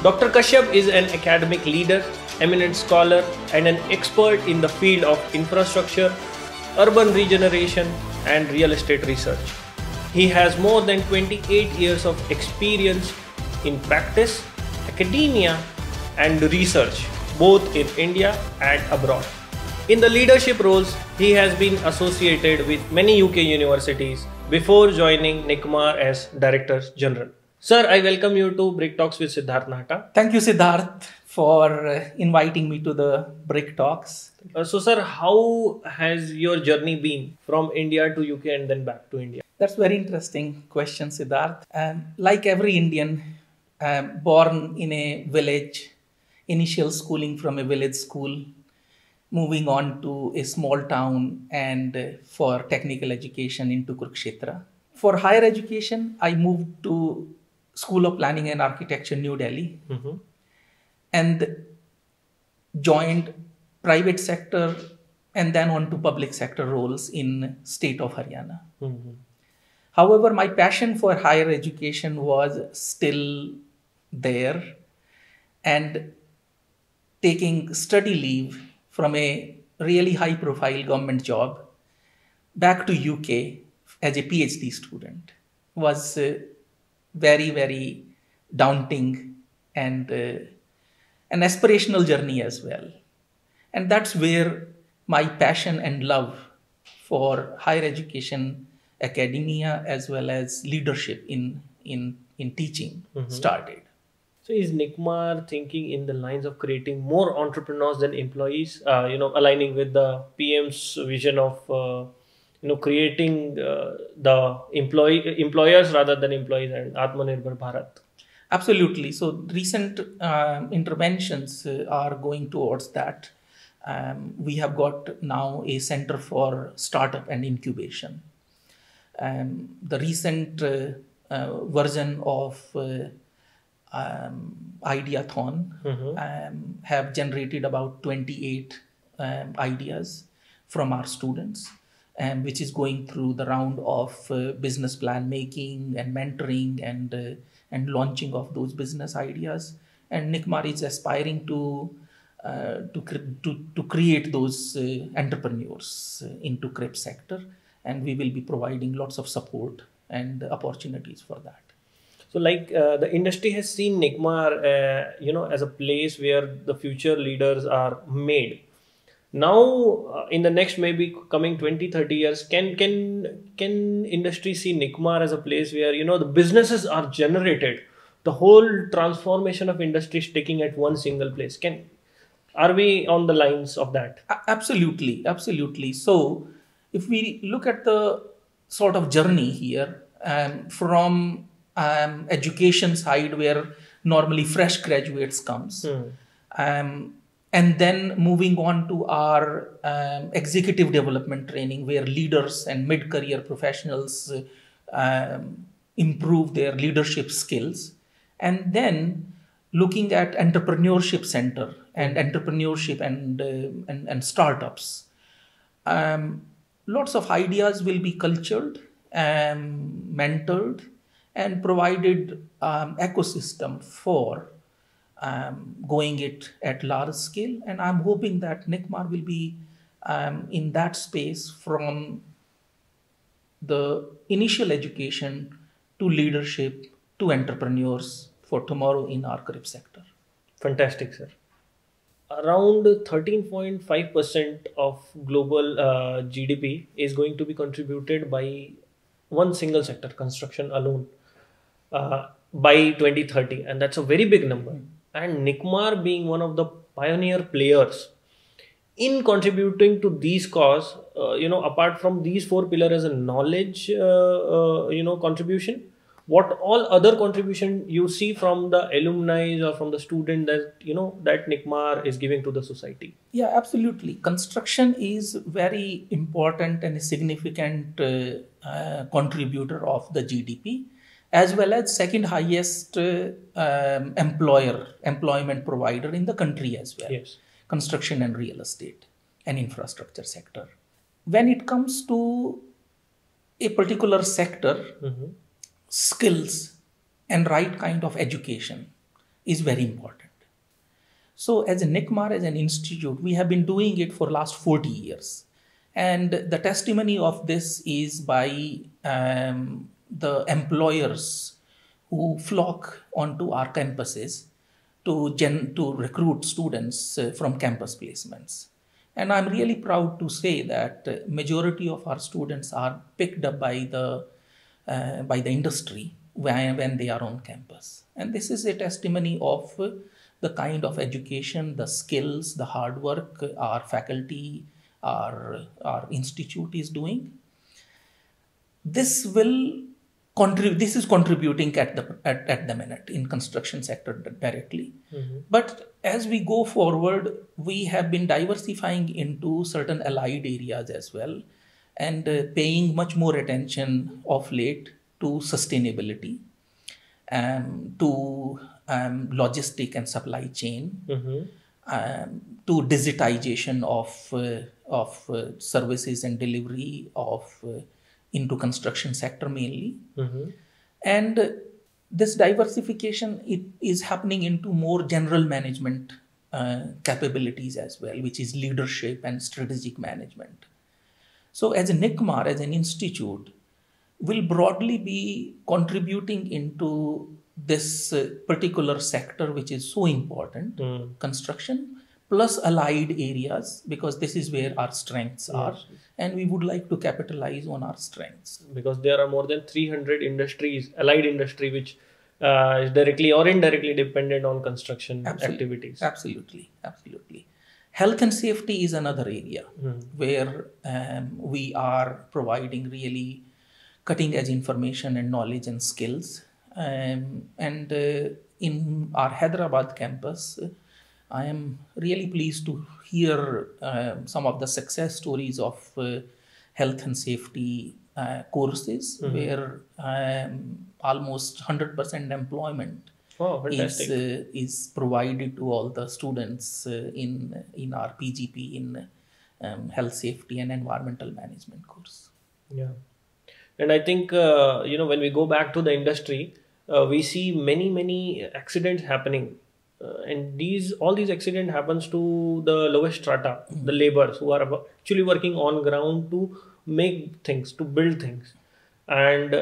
Dr. Kashyap is an academic leader, eminent scholar, and an expert in the field of infrastructure, urban regeneration, and real estate research. He has more than 28 years of experience in practice, academia, and research, both in India and abroad. In the leadership roles, he has been associated with many UK universities before joining NICMAR as Director General. Sir, I welcome you to Brick Talks with Siddharth Nahta. Thank you, Siddharth, for inviting me to the Brick Talks. So, sir, how has your journey been from India to UK and then back to India? That's a very interesting question, Siddharth. Like every Indian, born in a village, initial schooling from a village school, moving on to a small town and for technical education into Kurukshetra. For higher education, I moved to School of Planning and Architecture, New Delhi, and joined private sector and then on to public sector roles in state of Haryana. However, my passion for higher education was still there, and taking study leave from a really high profile government job back to UK as a PhD student was very, very daunting and an aspirational journey as well. And that's where my passion and love for higher education, academia, as well as leadership in teaching started. So is NICMAR thinking in the lines of creating more entrepreneurs than employees, aligning with the PM's vision of, creating the employers rather than employees and Atmanirbhar Bharat? Absolutely. So recent interventions are going towards that. We have got now a Center for Startup and Incubation. The recent version of Ideathon have generated about 28 ideas from our students, which is going through the round of business plan making and mentoring and launching of those business ideas. And NICMAR is aspiring to create those entrepreneurs into CRIP sector, and we will be providing lots of support and opportunities for that. So, the industry has seen NICMAR, as a place where the future leaders are made. Now, in the next maybe coming 20-30 years, can industry see NICMAR as a place where, the businesses are generated? The whole transformation of industry is taking at one single place. Are we on the lines of that? Absolutely, absolutely. So, if we look at the sort of journey here from education side, where normally fresh graduates comes, and then moving on to our executive development training, where leaders and mid-career professionals improve their leadership skills, and then looking at entrepreneurship center and entrepreneurship and startups. Lots of ideas will be cultured, mentored, and provided ecosystem for going it at large scale. And I'm hoping that NICMAR will be in that space from the initial education to leadership to entrepreneurs for tomorrow in our CRIP sector. Fantastic, sir. Around 13.5% of global GDP is going to be contributed by one single sector, construction alone, by 2030. And that's a very big number. And NICMAR being one of the pioneer players in contributing to these cause, apart from these four pillars as a knowledge, contribution, what all other contribution you see from the alumni or from the student that, that NICMAR is giving to the society? Yeah, absolutely. Construction is very important and a significant contributor of the GDP, as well as second highest employment provider in the country as well. Yes. Construction and real estate and infrastructure sector. When it comes to a particular sector, skills and right kind of education is very important. So as a NICMAR, as an institute, we have been doing it for last 40 years. And the testimony of this is by the employers who flock onto our campuses to recruit students from campus placements. And I'm really proud to say that majority of our students are picked up by the industry when they are on campus. And this is a testimony of the kind of education, the skills, the hard work our faculty, our institute is doing. This is contributing at the minute in construction sector directly. Mm-hmm. But as we go forward, we have been diversifying into certain allied areas as well, and paying much more attention of late to sustainability, to logistic and supply chain, mm-hmm. To digitization of services and delivery into construction sector mainly. Mm-hmm. And this diversification is happening into more general management capabilities as well, which is leadership and strategic management. So as a NICMAR, as an institute, will broadly be contributing into this particular sector, which is so important, construction, plus allied areas, because this is where our strengths are. And we would like to capitalize on our strengths. Because there are more than 300 industries, allied industry, which is directly or indirectly dependent on construction activities. Absolutely. Health and safety is another area where we are providing really cutting edge information and knowledge and skills. And in our Hyderabad campus, I am really pleased to hear some of the success stories of health and safety courses, where almost 100% employment is provided to all the students in our PGP in health, safety and environmental management course. Yeah. And I think, when we go back to the industry, we see many accidents happening. And all these accidents happens to the lowest strata, the laborers who are actually working on ground to make things, to build things. And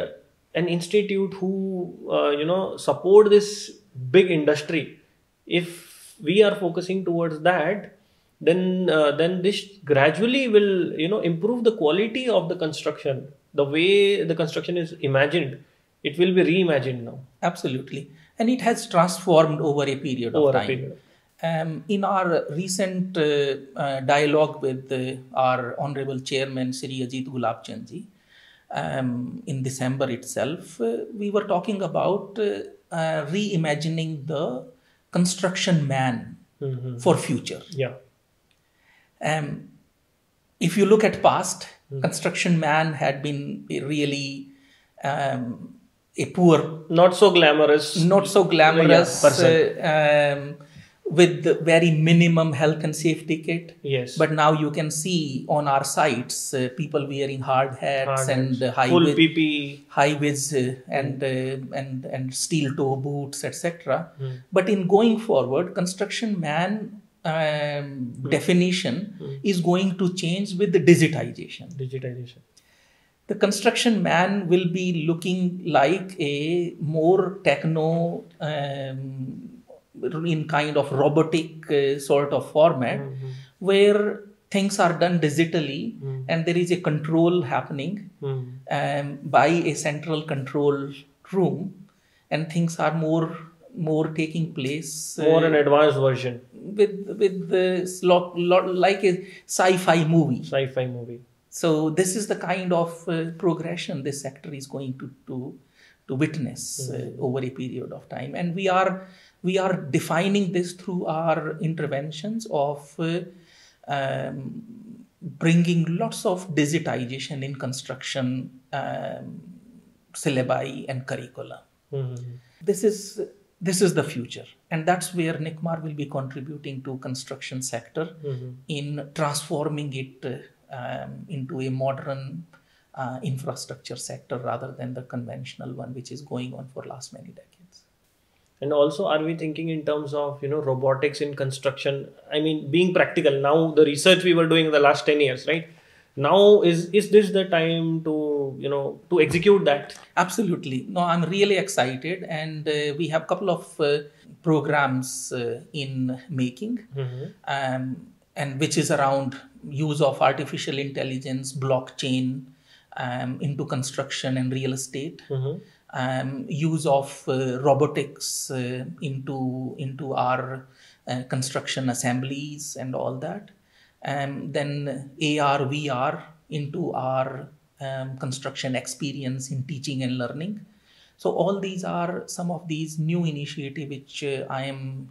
an institute who, support this big industry, if we are focusing towards that, then this gradually will, improve the quality of the construction. The way the construction is imagined, it will be reimagined now. Absolutely. And it has transformed over a period of time. In our recent dialogue with our Honorable Chairman, Shri Ajit Gulabchandji, in December itself, we were talking about reimagining the construction man for future. Yeah. If you look at past, construction man had been really a poor, not so glamorous person, with very minimum health and safety kit. Yes. But now you can see on our sites people wearing hard hats and full PPE, high vis and steel toe boots, etc. But in going forward, construction man definition is going to change with the digitization. The construction man will be looking like a more techno, in kind of robotic sort of format, where things are done digitally and there is a control happening by a central control room, and things are more taking place. More an advanced version. With like a sci-fi movie. So this is the kind of progression this sector is going to witness over a period of time, and we are defining this through our interventions of bringing lots of digitization in construction syllabi and curricula. This is the future, and that's where NICMAR will be contributing to construction sector in transforming it into a modern infrastructure sector rather than the conventional one which is going on for last many decades. And also, are we thinking in terms of, robotics in construction? I mean, being practical now, the research we were doing in the last 10 years, right? Now, is this the time to, to execute that? Absolutely. No, I'm really excited, and we have a couple of programs in making, and which is around use of artificial intelligence, blockchain into construction and real estate. Use of robotics into our construction assemblies and all that, then AR VR into our construction experience in teaching and learning. So all these are some of these new initiatives which I'm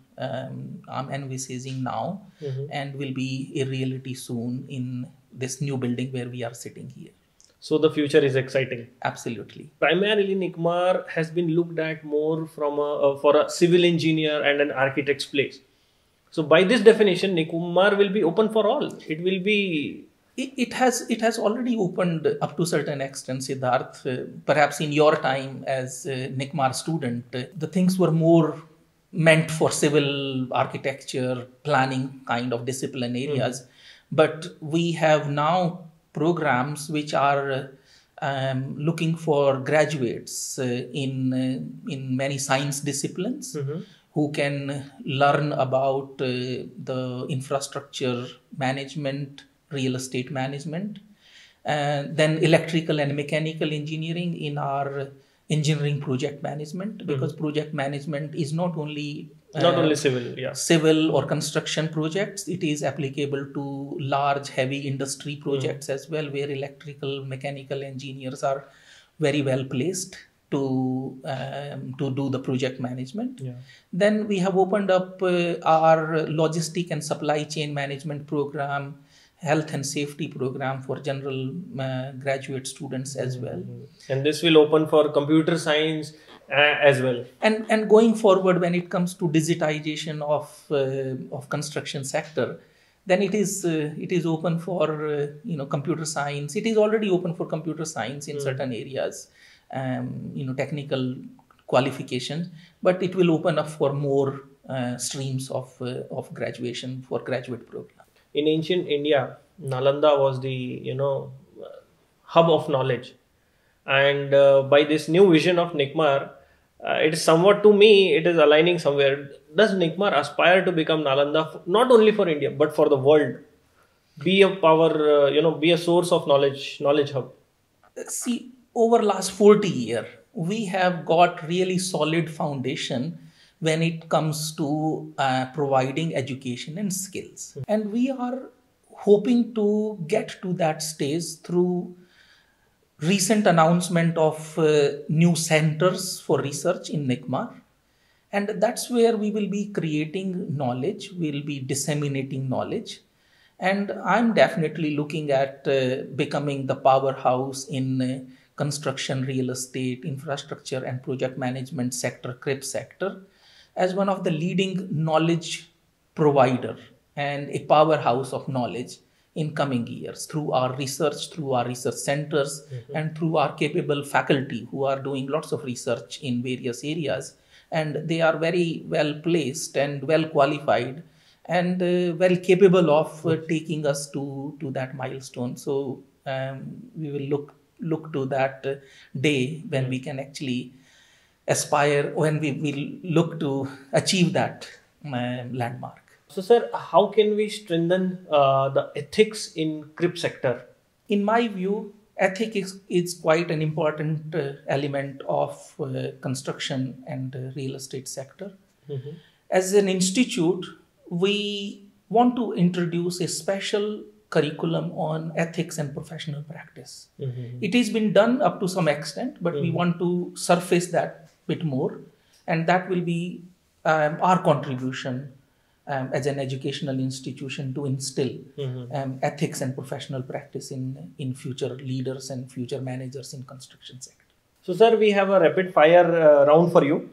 envisaging now, and will be a reality soon in this new building where we are sitting here. So the future is exciting. Absolutely. Primarily, Nicmar has been looked at more from for a civil engineer and an architect's place. So by this definition, Nicmar will be open for all. It will be. It has already opened up to a certain extent, Siddharth. Perhaps in your time as a Nicmar student, the things were more meant for civil architecture, planning kind of discipline areas. But we have now programs which are looking for graduates in many science disciplines who can learn about the infrastructure management, real estate management, then electrical and mechanical engineering in our engineering project management, because project management is not only civil or construction projects. It is applicable to large heavy industry projects as well, where electrical mechanical engineers are very well placed to do the project management. Then we have opened up our logistic and supply chain management program, health and safety program for general graduate students as well. And this will open for computer science as well. And going forward, when it comes to digitization of construction sector, then it is open for computer science. It is already open for computer science in certain areas, technical qualifications, but it will open up for more streams of graduation for graduate program. In ancient India, Nalanda was the hub of knowledge, and by this new vision of Nicmar, it is somewhat, to me, it is aligning somewhere. Does Nicmar aspire to become Nalanda not only for India but for the world? Be a power, be a source of knowledge hub. See, over last 40 years, we have got really solid foundation when it comes to providing education and skills. And we are hoping to get to that stage through recent announcement of new centers for research in Nicmar. And that's where we will be creating knowledge, we'll be disseminating knowledge. And I'm definitely looking at becoming the powerhouse in construction, real estate, infrastructure and project management sector, CRIP sector, as one of the leading knowledge provider and a powerhouse of knowledge in coming years through our research centers, and through our capable faculty who are doing lots of research in various areas. And they are very well placed and well qualified and very capable of taking us to that milestone. So we will look to that day when we can actually aspire, when we will look to achieve that landmark. So, sir, how can we strengthen the ethics in CRIP sector? In my view, ethics is quite an important element of construction and real estate sector. As an institute, we want to introduce a special curriculum on ethics and professional practice. It has been done up to some extent, but we want to surface that bit more, and that will be our contribution as an educational institution to instill ethics and professional practice in future leaders and future managers in construction sector. So, sir, we have a rapid fire round for you.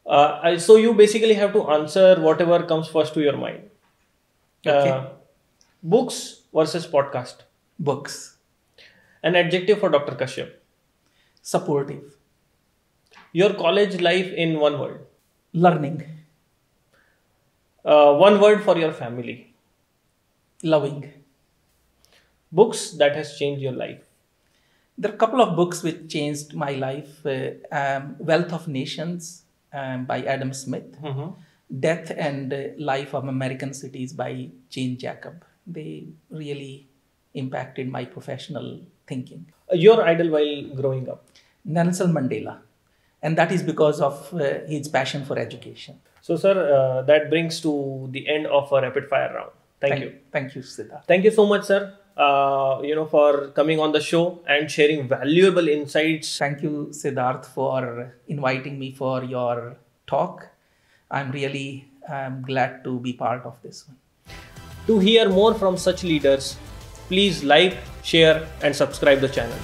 So you basically have to answer whatever comes first to your mind. Okay. Books versus podcast. Books. An adjective for Dr. Kashyap. Supportive. Your college life in one word. Learning, One word for your family. loving. Books that has changed your life. There are a couple of books which changed my life. Wealth of Nations by Adam Smith. Death and Life of American Cities by Jane Jacob. They really impacted my professional thinking. Your idol while growing up. Nelson Mandela. And that is because of his passion for education. So, sir, that brings to the end of a rapid fire round. Thank you. Thank you, Siddharth. Thank you so much, sir. For coming on the show and sharing valuable insights. Thank you, Siddharth, for inviting me for your talk. I'm really glad to be part of this one. To hear more from such leaders, please like, share, and subscribe the channel.